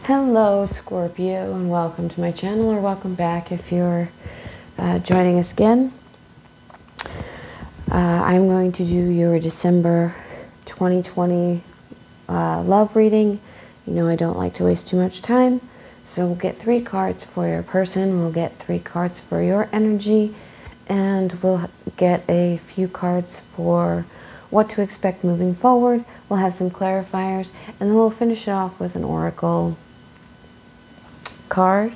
Hello Scorpio, and welcome to my channel, or welcome back if you're joining us again. I'm going to do your December 2020 love reading. You know I don't like to waste too much time, so we'll get 3 cards for your person, we'll get 3 cards for your energy, and we'll get a few cards for what to expect moving forward. We'll have some clarifiers, and then we'll finish it off with an oracle card.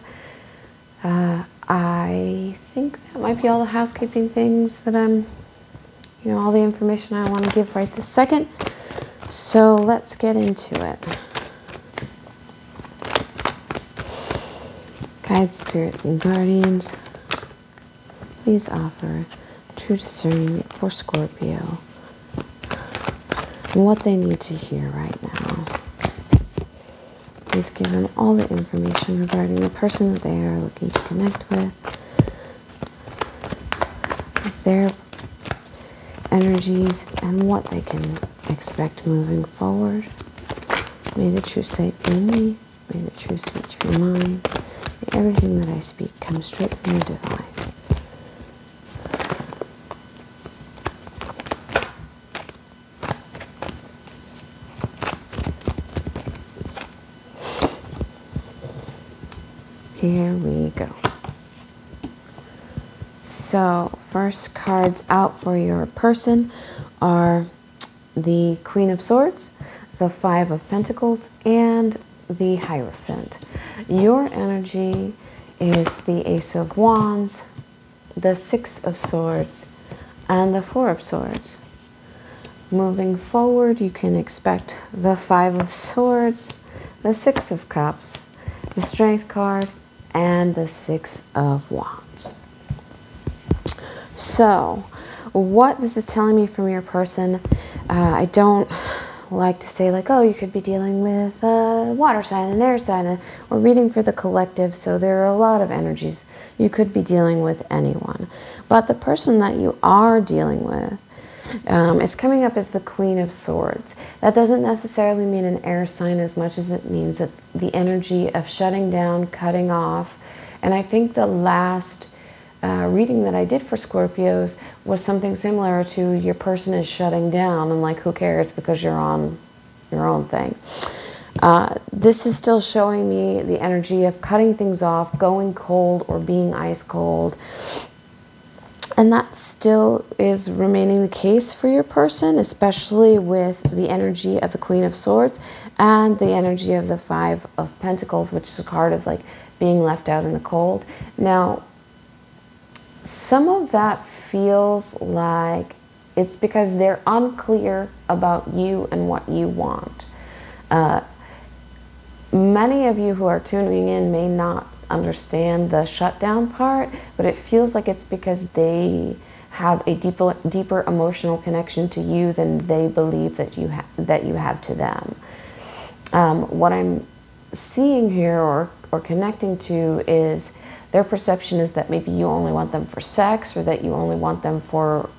I think that might be all the housekeeping things that all the information I want to give right this second. So let's get into it. Guides, spirits, and guardians, please offer true discernment for Scorpio and what they need to hear right now. Please give them all the information regarding the person that they are looking to connect with, their energies, and what they can expect moving forward. May the truth say in me, may the truth speak your mind, may everything that I speak come straight from the divine. Here we go. So, first cards out for your person are the Queen of Swords, the 5 of Pentacles, and the Hierophant. Your energy is the Ace of Wands, the 6 of Swords, and the 4 of Swords. Moving forward, you can expect the 5 of Swords, the 6 of Cups, the Strength card, and the 6 of Wands. So, what this is telling me from your person, I don't like to say like, oh, you could be dealing with a water sign, an air sign. We're reading for the collective, so there are a lot of energies. You could be dealing with anyone. But the person that you are dealing with is coming up as the Queen of Swords. That doesn't necessarily mean an air sign as much as it means that the energy of shutting down, cutting off. And I think the last reading that I did for Scorpios was something similar to your person is shutting down and like, who cares, because you're on your own thing. This is still showing me the energy of cutting things off, going cold or being ice cold. And that still is remaining the case for your person, especially with the energy of the Queen of Swords and the energy of the 5 of Pentacles, which is a card of like being left out in the cold. Now, some of that feels like it's because they're unclear about you and what you want. Many of you who are tuning in may not understand the shutdown part, but it feels like it's because they have a deeper emotional connection to you than they believe that you have to them. What I'm seeing here or connecting to is their perception is that maybe you only want them for sex, or that you only want them for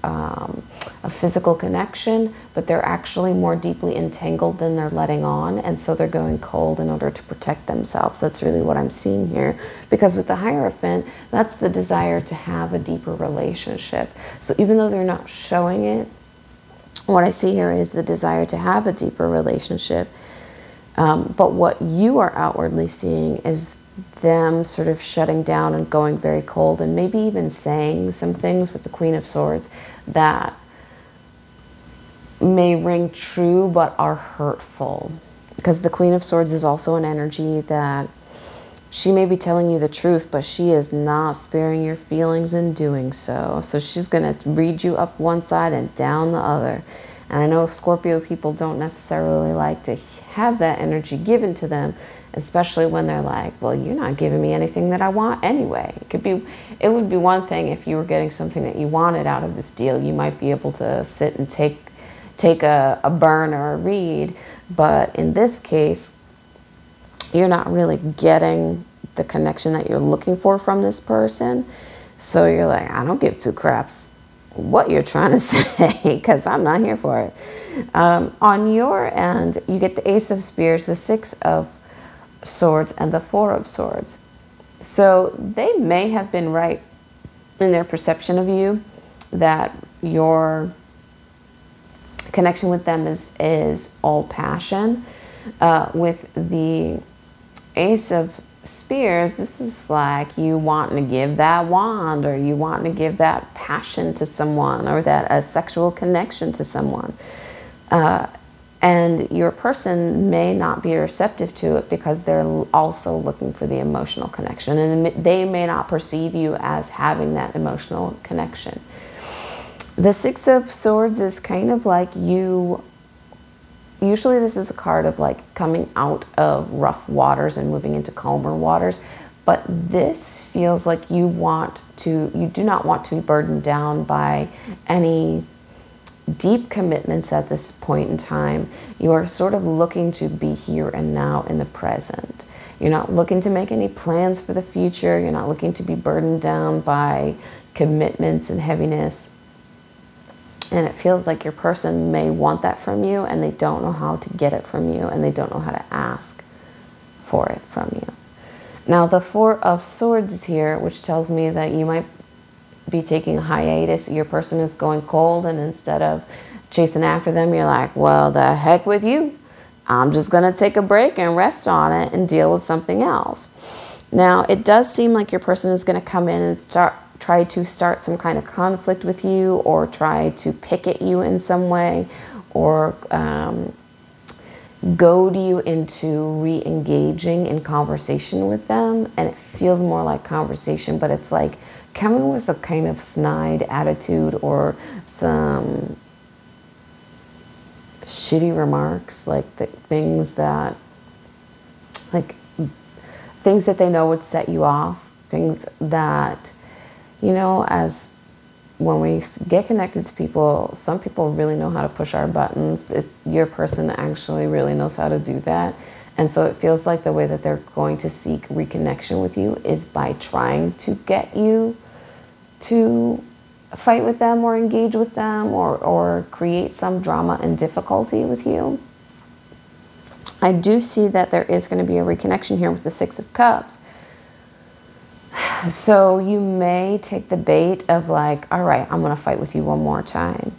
a physical connection, but they're actually more deeply entangled than they're letting on, and so they're going cold in order to protect themselves. That's really what I'm seeing here, because with the Hierophant, that's the desire to have a deeper relationship. So even though they're not showing it, what I see here is the desire to have a deeper relationship. But what you are outwardly seeing is them sort of shutting down and going very cold, and maybe even saying some things with the Queen of Swords that may ring true but are hurtful. Because the Queen of Swords is also an energy that she may be telling you the truth, but she is not sparing your feelings in doing so. So she's going to read you up one side and down the other. And I know Scorpio people don't necessarily like to have that energy given to them, especially when they're like, well, you're not giving me anything that I want anyway. It would be one thing if you were getting something that you wanted out of this deal. You might be able to sit and take a burn or a read, but in this case, you're not really getting the connection that you're looking for from this person. So you're like, I don't give 2 craps what you're trying to say, because I'm not here for it. On your end, you get the Ace of Spears, the 6 of Swords and the Four of Swords. So they may have been right in their perception of you, that your connection with them is all passion. With the Ace of Spears, this is like you wanting to give that wand, or you wanting to give that passion to someone, or that a sexual connection to someone. And your person may not be receptive to it because they're also looking for the emotional connection, and they may not perceive you as having that emotional connection. The Six of Swords is kind of like you, usually this is a card of like coming out of rough waters and moving into calmer waters, but this feels like you do not want to be burdened down by any deep commitments at this point in time. You are sort of looking to be here and now in the present. You're not looking to make any plans for the future. You're not looking to be burdened down by commitments and heaviness. And it feels like your person may want that from you, and they don't know how to get it from you, and they don't know how to ask for it from you. Now, the Four of Swords is here, which tells me that you might be taking a hiatus. Your person is going cold, and instead of chasing after them, you're like, well, the heck with you. I'm just going to take a break and rest on it and deal with something else. Now, it does seem like your person is going to come in and try to start some kind of conflict with you, or try to pick at you in some way, or goad you into re-engaging in conversation with them. And it feels more like conversation, but it's like coming with a kind of snide attitude, or some shitty remarks, like things that they know would set you off, things that, you know, as when we get connected to people, some people really know how to push our buttons. Your person actually really knows how to do that. And so it feels like the way that they're going to seek reconnection with you is by trying to get you to fight with them, or engage with them, or create some drama and difficulty with you. I do see that there is going to be a reconnection here with the Six of Cups. So you may take the bait of like, all right, I'm going to fight with you one more time.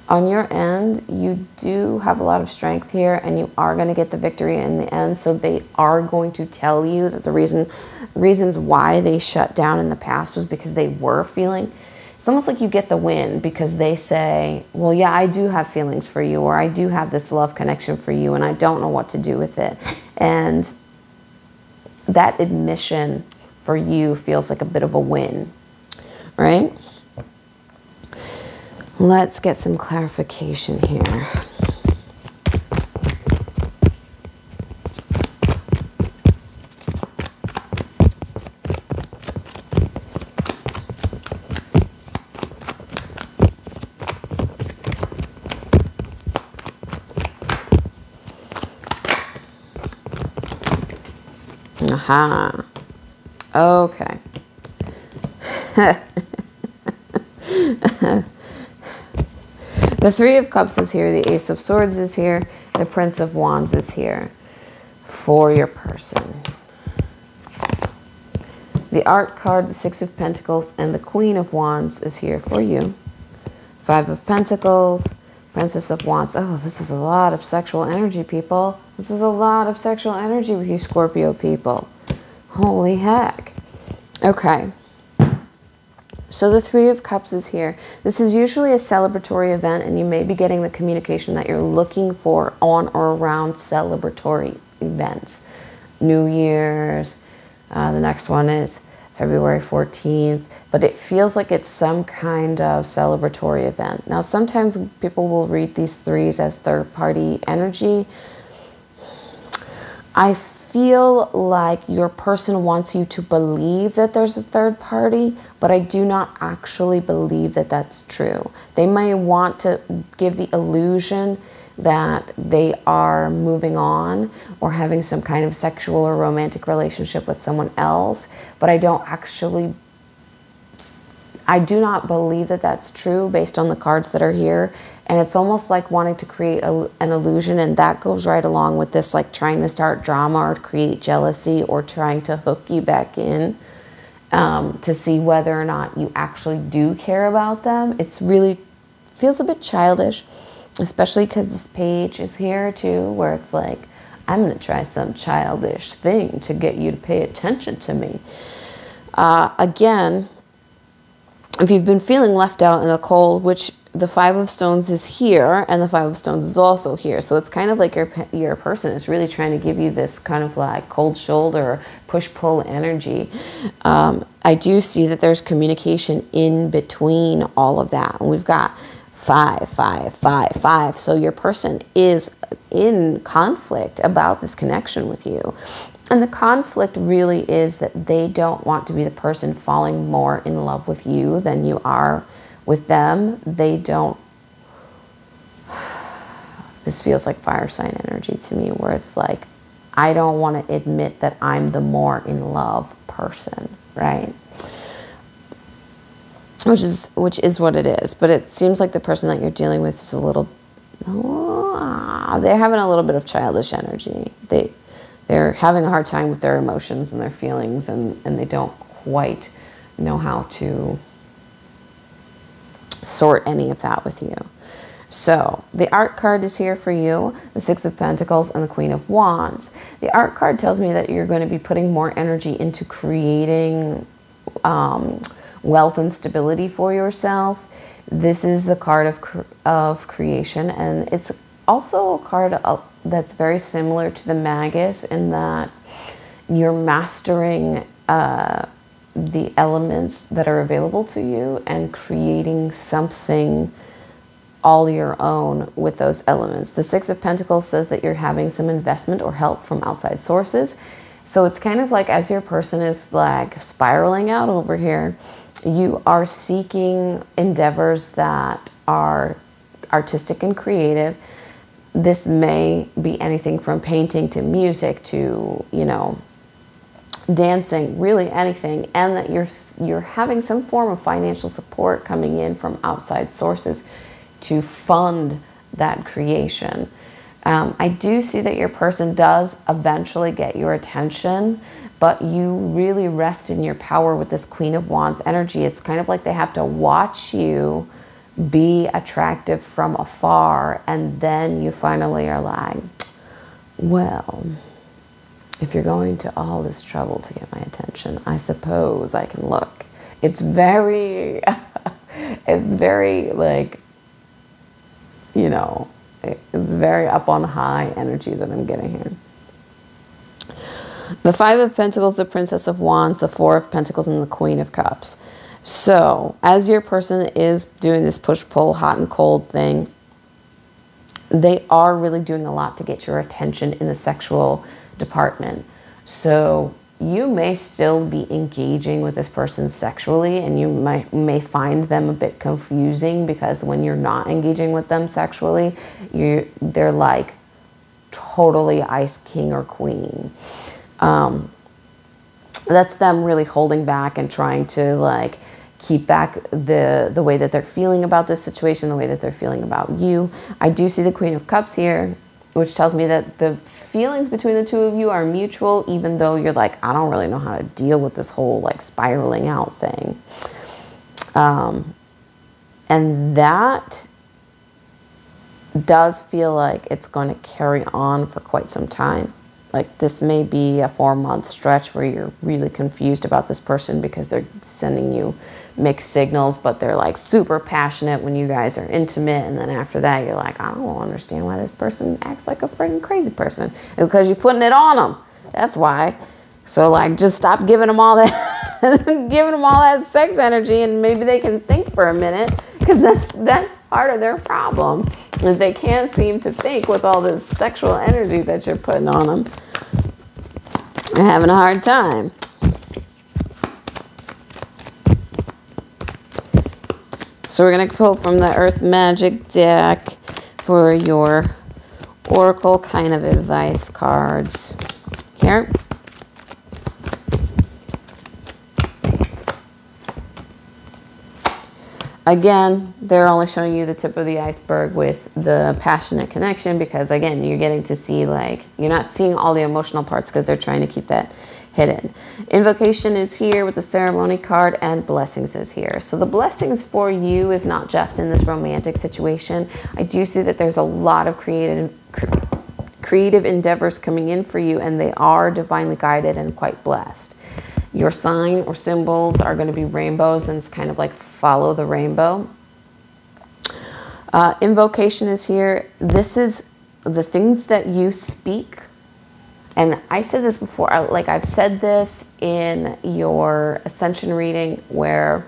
On your end, you do have a lot of strength here, and you are going to get the victory in the end. So they are going to tell you that the reasons why they shut down in the past was because they were feeling. It's almost like you get the win because they say, well, yeah, I do have feelings for you, or I do have this love connection for you, and I don't know what to do with it. And that admission for you feels like a bit of a win, right? Let's get some clarification here. Aha. Okay. The Three of Cups is here. The Ace of Swords is here. The Prince of Wands is here for your person. The Art card, the Six of Pentacles, and the Queen of Wands is here for you. Five of Pentacles, Princess of Wands. Oh, this is a lot of sexual energy, people. This is a lot of sexual energy with you Scorpio people. Holy heck. Okay. So the Three of Cups is here. This is usually a celebratory event, and you may be getting the communication that you're looking for on or around celebratory events. New Year's. The next one is February 14th. But it feels like it's some kind of celebratory event. Now, sometimes people will read these threes as third-party energy. I feel like your person wants you to believe that there's a third party, but I do not actually believe that that's true. They may want to give the illusion that they are moving on or having some kind of sexual or romantic relationship with someone else, but I don't actually I do not believe that that's true based on the cards that are here. And it's almost like wanting to create an illusion. And that goes right along with this, like trying to start drama or create jealousy or trying to hook you back in to see whether or not you actually do care about them. It's really feels a bit childish, especially because this page is here too, where it's like, I'm going to try some childish thing to get you to pay attention to me. Again, if you've been feeling left out in the cold, which the Five of Stones is here and the Five of Stones is also here. So it's kind of like your person is really trying to give you this kind of like cold shoulder, push-pull energy. I do see that there's communication in between all of that. And we've got 5, 5, 5, 5. So your person is in conflict about this connection with you. And the conflict really is that they don't want to be the person falling more in love with you than you are with them. They don't. This feels like fire sign energy to me, where it's like, I don't want to admit that I'm the more in love person, right? Which is what it is. But it seems like the person that you're dealing with is a little, they're having a little bit of childish energy. They're having a hard time with their emotions and their feelings, and they don't quite know how to sort any of that with you. So the Art card is here for you, the Six of Pentacles and the Queen of Wands. The Art card tells me that you're going to be putting more energy into creating wealth and stability for yourself. This is the card of creation, and it's also a card that's very similar to the Magus in that you're mastering the elements that are available to you and creating something all your own with those elements. The Six of Pentacles says that you're having some investment or help from outside sources. So it's kind of like as your person is like spiraling out over here, you are seeking endeavors that are artistic and creative. This may be anything from painting to music to, you know, dancing, really anything, and that you're having some form of financial support coming in from outside sources to fund that creation. I do see that your person does eventually get your attention, but you really rest in your power with this Queen of Wands energy. It's kind of like they have to watch you be attractive from afar, and then you finally are like, well, if you're going to all this trouble to get my attention, I suppose I can look. It's very, it's very like, you know, it's very up on high energy that I'm getting here. The Five of Pentacles, the Princess of Wands, the Four of Pentacles, and the Queen of Cups. So as your person is doing this push-pull, hot and cold thing, they are really doing a lot to get your attention in the sexual department. So you may still be engaging with this person sexually, and you may find them a bit confusing because when you're not engaging with them sexually, they're like totally ice king or queen. That's them really holding back and trying to like keep back the way that they're feeling about this situation, the way that they're feeling about you. I do see the Queen of Cups here, which tells me that the feelings between the two of you are mutual, even though you're like, I don't really know how to deal with this whole like spiraling out thing. And that does feel like it's going to carry on for quite some time. Like this may be a 4-month stretch where you're really confused about this person because they're sending you mixed signals, but they're like super passionate when you guys are intimate. And then after that, you're like, I don't understand why this person acts like a freaking crazy person. And because you're putting it on them. That's why. So like, just stop giving them all that, giving them all that sex energy, and maybe they can think for a minute, because that's part of their problem, is they can't seem to think with all this sexual energy that you're putting on them. They're having a hard time. So we're going to pull from the Earth Magic deck for your Oracle kind of advice cards here. Again, they're only showing you the tip of the iceberg with the passionate connection, because again, you're getting to see, like, you're not seeing all the emotional parts because they're trying to keep that hidden. Invocation is here with the ceremony card, and blessings is here. So the blessings for you is not just in this romantic situation. I do see that there's a lot of creative endeavors coming in for you, and they are divinely guided and quite blessed. Your sign or symbols are going to be rainbows, and it's kind of like follow the rainbow. Invocation is here. This is the things that you speak. And I said this before, like I've said this in your Ascension reading, where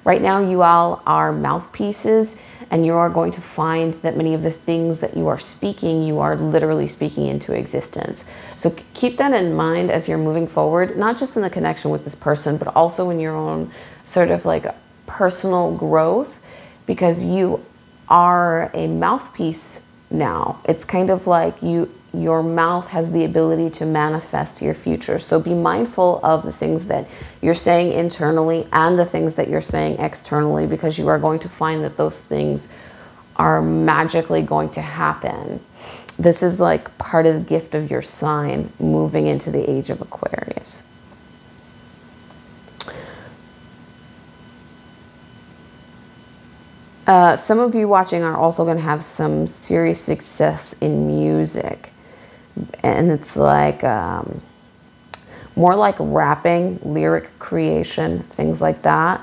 right now you all are mouthpieces, and you are going to find that many of the things that you are speaking, you are literally speaking into existence. So keep that in mind as you're moving forward, not just in the connection with this person, but also in your own sort of like personal growth, because you are a mouthpiece now. It's kind of like your mouth has the ability to manifest your future. So be mindful of the things that you're saying internally and the things that you're saying externally, because you are going to find that those things are magically going to happen. This is like part of the gift of your sign moving into the age of Aquarius. Some of you watching are also going to have some serious success in music. And it's like more like rapping, lyric creation, things like that.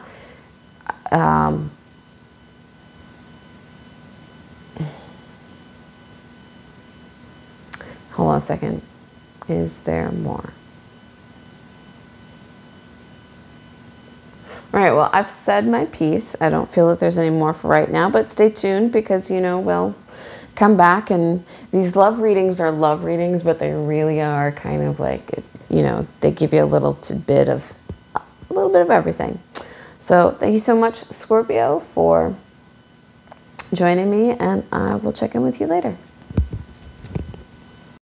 Hold on a second. Is there more? All right, well, I've said my piece. I don't feel that there's any more for right now, but stay tuned, because, you know, we'll come back, and these love readings are love readings, but they really are kind of like, you know, they give you a little tidbit of a little bit of everything. So thank you so much, Scorpio, for joining me, and I will check in with you later.